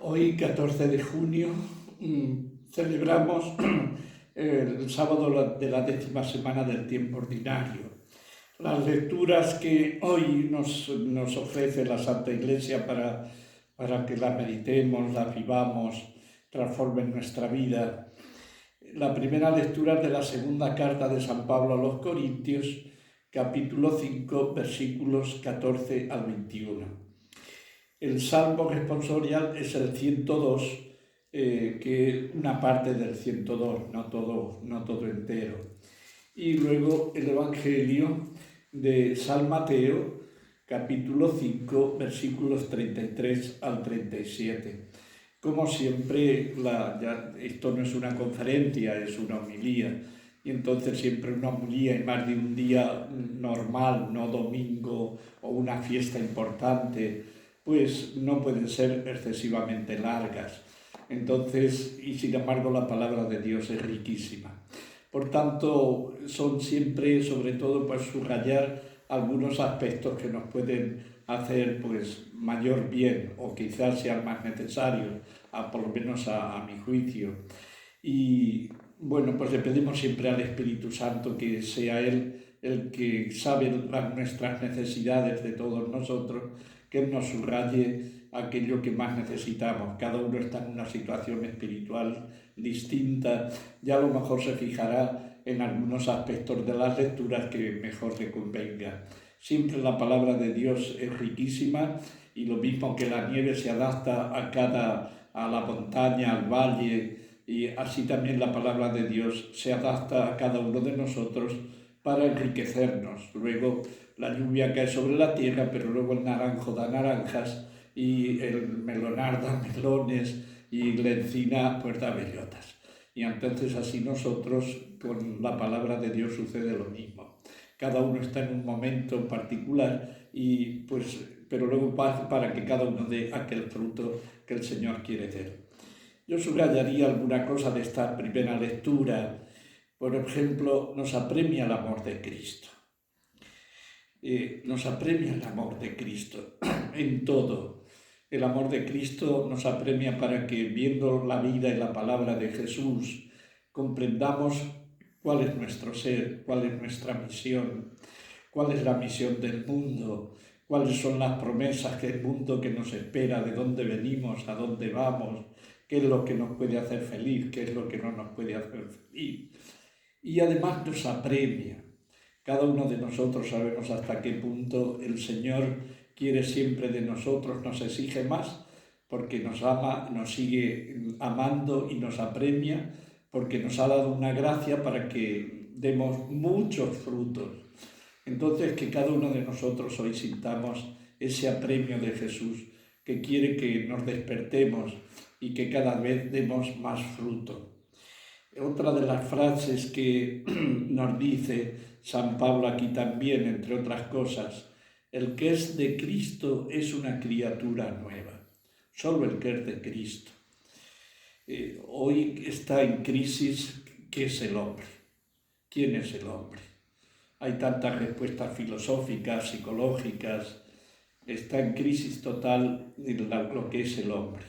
Hoy, 14 de junio, celebramos el sábado de la 10ª semana del tiempo ordinario. Las lecturas que hoy nos ofrece la Santa Iglesia para que las meditemos, las vivamos, transformen nuestra vida. La primera lectura es de la segunda carta de San Pablo a los Corintios, capítulo 5, versículos 14 al 21. El salmo responsorial es el 102, que una parte del 102, no todo entero. Y luego el Evangelio de San Mateo, capítulo 5, versículos 33 al 37. Como siempre, esto no es una conferencia, es una homilía. Y entonces siempre una homilía en más de un día normal, no domingo o una fiesta importante, pues no pueden ser excesivamente largas. Entonces, y sin embargo la palabra de Dios es riquísima. Por tanto, son siempre, sobre todo, pues subrayar algunos aspectos que nos pueden hacer pues mayor bien o quizás sean más necesarios, por lo menos a mi juicio. Y bueno, pues le pedimos siempre al Espíritu Santo que sea Él el que sabe nuestras necesidades de todos nosotros, que Él nos subraye aquello que más necesitamos. Cada uno está en una situación espiritual distinta y a lo mejor se fijará en algunos aspectos de las lecturas que mejor le convenga. Siempre la palabra de Dios es riquísima y lo mismo que la nieve se adapta a la montaña, al valle, y así también la palabra de Dios se adapta a cada uno de nosotros para enriquecernos. Luego la lluvia cae sobre la tierra, pero luego el naranjo da naranjas y el melonar da melones y la encina pues da bellotas. Y entonces así nosotros con la palabra de Dios sucede lo mismo. Cada uno está en un momento particular y pues, pero luego para que cada uno dé aquel fruto que el Señor quiere dar. Yo subrayaría alguna cosa de esta primera lectura. Por ejemplo, nos apremia el amor de Cristo. Nos apremia el amor de Cristo en todo. El amor de Cristo nos apremia para que, viendo la vida y la palabra de Jesús, comprendamos cuál es nuestro ser, cuál es nuestra misión, cuál es la misión del mundo, cuáles son las promesas del mundo que nos espera, de dónde venimos, a dónde vamos, qué es lo que nos puede hacer feliz, qué es lo que no nos puede hacer feliz. Y además nos apremia. Cada uno de nosotros sabemos hasta qué punto el Señor quiere siempre de nosotros, nos exige más, porque nos ama, nos sigue amando y nos apremia, porque nos ha dado una gracia para que demos muchos frutos. Entonces, que cada uno de nosotros hoy sintamos ese apremio de Jesús, que quiere que nos despertemos y que cada vez demos más fruto. Otra de las frases que nos dice San Pablo aquí también, entre otras cosas, el que es de Cristo es una criatura nueva, solo el que es de Cristo. Hoy está en crisis, ¿qué es el hombre? ¿Quién es el hombre? Hay tantas respuestas filosóficas, psicológicas, está en crisis total lo que es el hombre.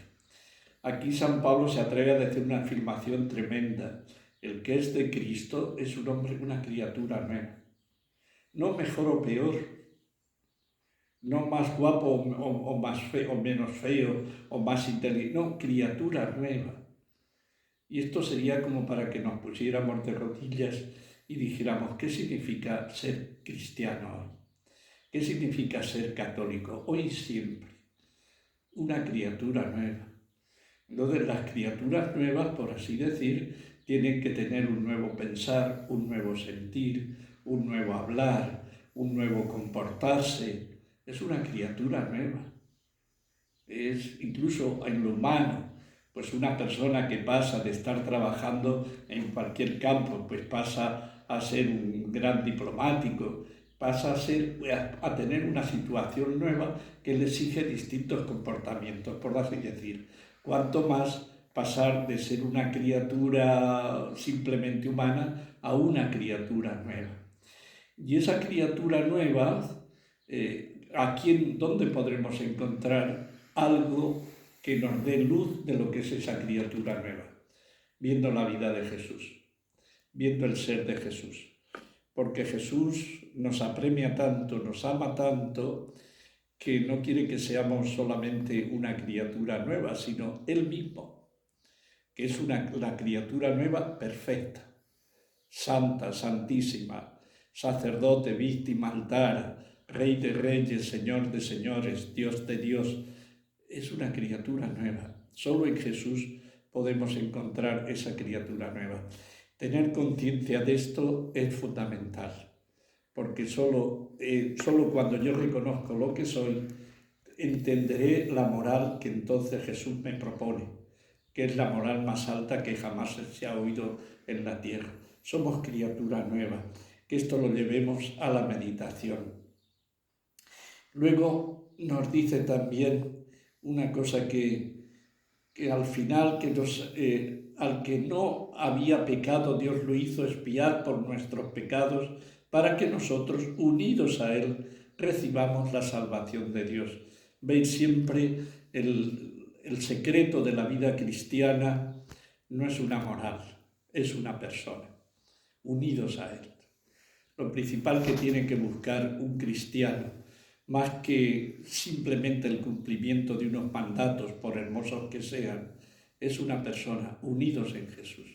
Aquí San Pablo se atreve a decir una afirmación tremenda. El que es de Cristo es un hombre, una criatura nueva. No mejor o peor, no más guapo o más feo, o menos feo, o más inteligente, no, criatura nueva. Y esto sería como para que nos pusiéramos de rodillas y dijéramos, ¿qué significa ser cristiano hoy? ¿Qué significa ser católico? Hoy y siempre. Una criatura nueva. Entonces las criaturas nuevas, por así decir, tienen que tener un nuevo pensar, un nuevo sentir, un nuevo hablar, un nuevo comportarse. Es una criatura nueva. Es incluso en lo humano. Pues una persona que pasa de estar trabajando en cualquier campo, pues pasa a ser un gran diplomático, pasa a tener una situación nueva que le exige distintos comportamientos, por así decir. Cuanto más pasar de ser una criatura simplemente humana a una criatura nueva. Y esa criatura nueva, ¿dónde podremos encontrar algo que nos dé luz de lo que es esa criatura nueva, viendo la vida de Jesús, viendo el ser de Jesús. Porque Jesús nos apremia tanto, nos ama tanto, que no quiere que seamos solamente una criatura nueva, sino Él mismo, que es la criatura nueva perfecta, santa, santísima, sacerdote, víctima, altar, Rey de reyes, Señor de señores, Dios de Dios. Es una criatura nueva. Solo en Jesús podemos encontrar esa criatura nueva. Tener conciencia de esto es fundamental, porque solo cuando yo reconozco lo que soy, entenderé la moral que entonces Jesús me propone, que es la moral más alta que jamás se ha oído en la tierra. Somos criatura nueva, que esto lo llevemos a la meditación. Luego nos dice también una cosa que al final, al que no había pecado, Dios lo hizo expiar por nuestros pecados, para que nosotros, unidos a Él, recibamos la salvación de Dios. Veis siempre el secreto de la vida cristiana no es una moral, es una persona, unidos a Él. Lo principal que tiene que buscar un cristiano, más que simplemente el cumplimiento de unos mandatos, por hermosos que sean, es una persona, unidos en Jesús.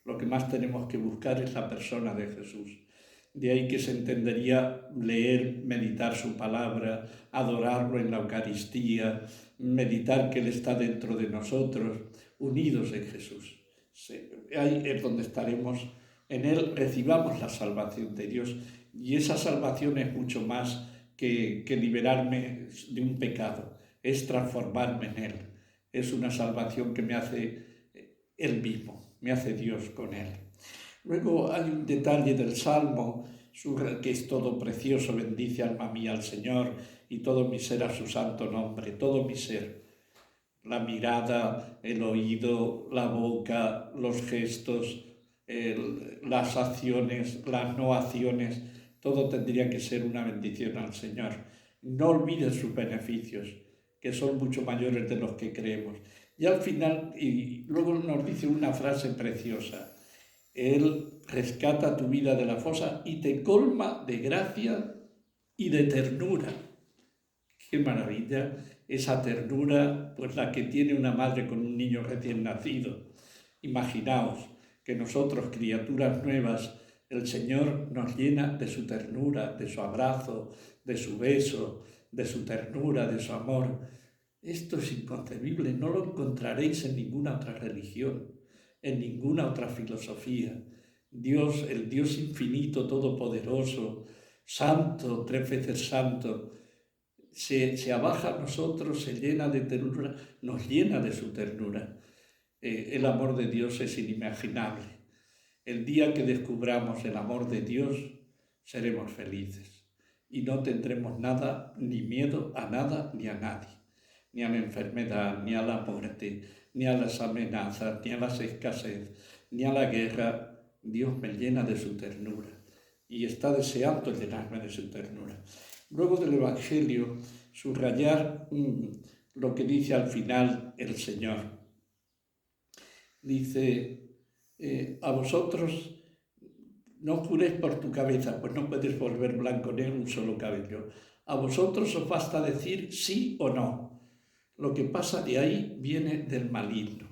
Lo que más tenemos que buscar es la persona de Jesús. De ahí que se entendería leer, meditar su palabra, adorarlo en la Eucaristía, meditar que Él está dentro de nosotros, unidos en Jesús. Ahí es donde estaremos, en Él recibamos la salvación de Dios, y esa salvación es mucho más que liberarme de un pecado, es transformarme en Él. Es una salvación que me hace Él mismo, me hace Dios con Él. Luego hay un detalle del Salmo, que es todo precioso: bendice alma mía al Señor y todo mi ser a su santo nombre, todo mi ser. La mirada, el oído, la boca, los gestos, las acciones, las no acciones, todo tendría que ser una bendición al Señor. No olvides sus beneficios, que son mucho mayores de los que creemos. Y al final, y luego nos dice una frase preciosa: Él rescata tu vida de la fosa y te colma de gracia y de ternura. ¡Qué maravilla! Esa ternura, pues la que tiene una madre con un niño recién nacido. Imaginaos que nosotros, criaturas nuevas, el Señor nos llena de su ternura, de su abrazo, de su beso, de su ternura, de su amor. Esto es inconcebible, no lo encontraréis en ninguna otra religión, en ninguna otra filosofía. Dios, el Dios infinito, todopoderoso, santo, 3 veces santo, se abaja a nosotros, se llena de ternura, nos llena de su ternura. El amor de Dios es inimaginable. El día que descubramos el amor de Dios, seremos felices y no tendremos nada, ni miedo a nada ni a nadie, ni a la enfermedad, ni a la muerte, ni a las amenazas, ni a las escasez, ni a la guerra. Dios me llena de su ternura y está deseando llenarme de su ternura. Luego del Evangelio, subrayar lo que dice al final el Señor. Dice: a vosotros no juréis por tu cabeza, pues no puedes volver blanco ni un solo cabello. A vosotros os basta decir sí o no. Lo que pasa de ahí viene del maligno.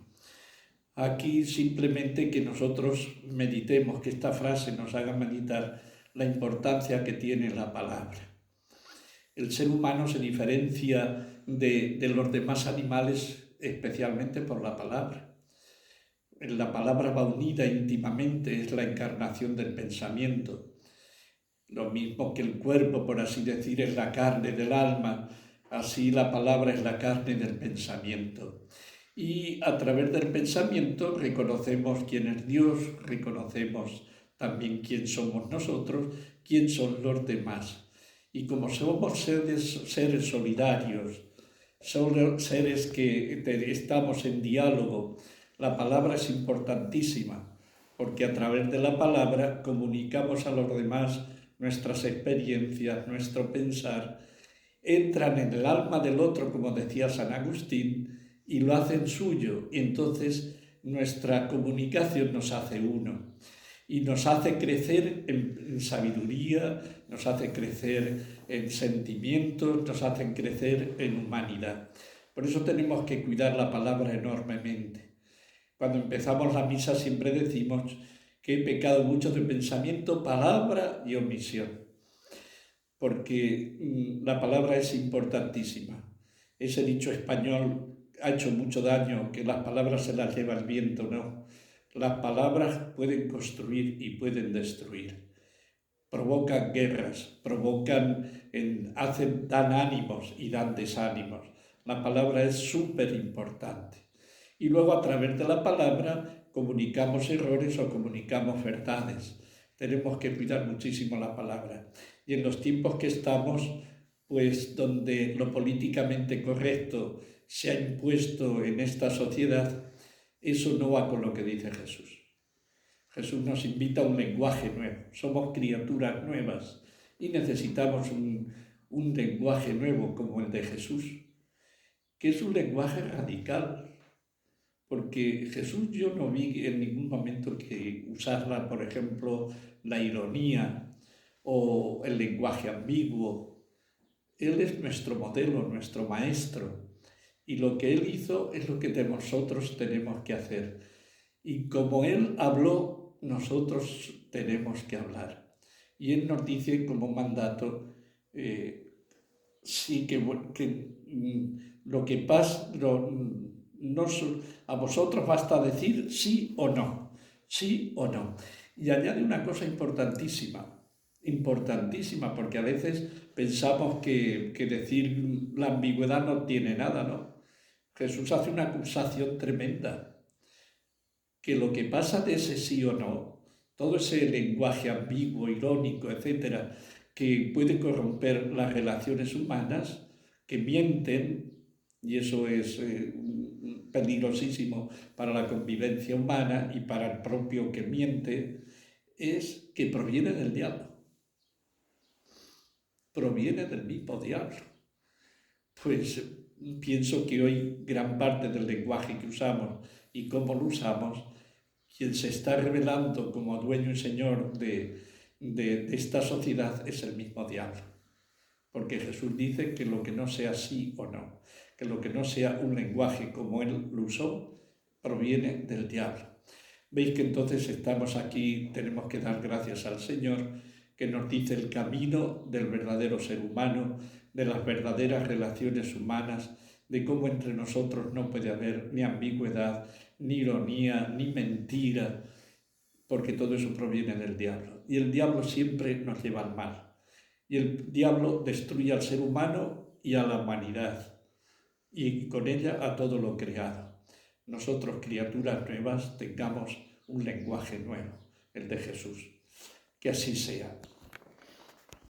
Aquí simplemente que nosotros meditemos, que esta frase nos haga meditar la importancia que tiene la palabra. El ser humano se diferencia de los demás animales especialmente por la palabra. La palabra va unida íntimamente, es la encarnación del pensamiento. Lo mismo que el cuerpo, por así decir, es la carne del alma, así la palabra es la carne del pensamiento. Y a través del pensamiento reconocemos quién es Dios, reconocemos también quién somos nosotros, quién son los demás. Y como somos seres solidarios, seres que estamos en diálogo, la palabra es importantísima, porque a través de la palabra comunicamos a los demás nuestras experiencias, nuestro pensar, entran en el alma del otro, como decía San Agustín, y lo hacen suyo, y entonces nuestra comunicación nos hace uno y nos hace crecer en sabiduría, nos hace crecer en sentimientos, nos hacen crecer en humanidad. Por eso tenemos que cuidar la palabra enormemente. Cuando empezamos la misa siempre decimos que he pecado mucho de pensamiento, palabra y omisión, porque la palabra es importantísima. Ese dicho español ha hecho mucho daño, que las palabras se las lleva el viento, no. Las palabras pueden construir y pueden destruir. Provocan guerras, dan ánimos y dan desánimos. La palabra es súper importante. Y luego a través de la palabra comunicamos errores o comunicamos verdades. Tenemos que cuidar muchísimo la palabra. Y en los tiempos que estamos, pues donde lo políticamente correcto se ha impuesto en esta sociedad, eso no va con lo que dice Jesús. Jesús nos invita a un lenguaje nuevo. Somos criaturas nuevas y necesitamos un lenguaje nuevo como el de Jesús, que es un lenguaje radical. Porque Jesús yo no vi en ningún momento que usara, por ejemplo, la ironía o el lenguaje ambiguo. Él es nuestro modelo, nuestro maestro. Y lo que Él hizo es lo que nosotros tenemos que hacer. Y como Él habló, nosotros tenemos que hablar. Y Él nos dice como mandato, sí que lo que pasa, a vosotros basta decir sí o no, sí o no. Y añade una cosa importantísima, porque a veces pensamos que decir la ambigüedad no tiene nada, ¿no? Jesús hace una acusación tremenda, que lo que pasa de ese sí o no, todo ese lenguaje ambiguo, irónico, etcétera, que puede corromper las relaciones humanas, que mienten, y eso es peligrosísimo para la convivencia humana y para el propio que miente, es que proviene del diablo. Proviene del mismo diablo. Pues pienso que hoy gran parte del lenguaje que usamos y cómo lo usamos, quien se está revelando como dueño y señor de esta sociedad es el mismo diablo. Porque Jesús dice que lo que no sea sí o no, que lo que no sea un lenguaje como Él lo usó, proviene del diablo. Veis que entonces estamos aquí, tenemos que dar gracias al Señor, que nos dice el camino del verdadero ser humano, de las verdaderas relaciones humanas, de cómo entre nosotros no puede haber ni ambigüedad, ni ironía, ni mentira, porque todo eso proviene del diablo. Y el diablo siempre nos lleva al mal. Y el diablo destruye al ser humano y a la humanidad, y con ella a todo lo creado. Nosotros, criaturas nuevas, tengamos un lenguaje nuevo, el de Jesús. Que así sea.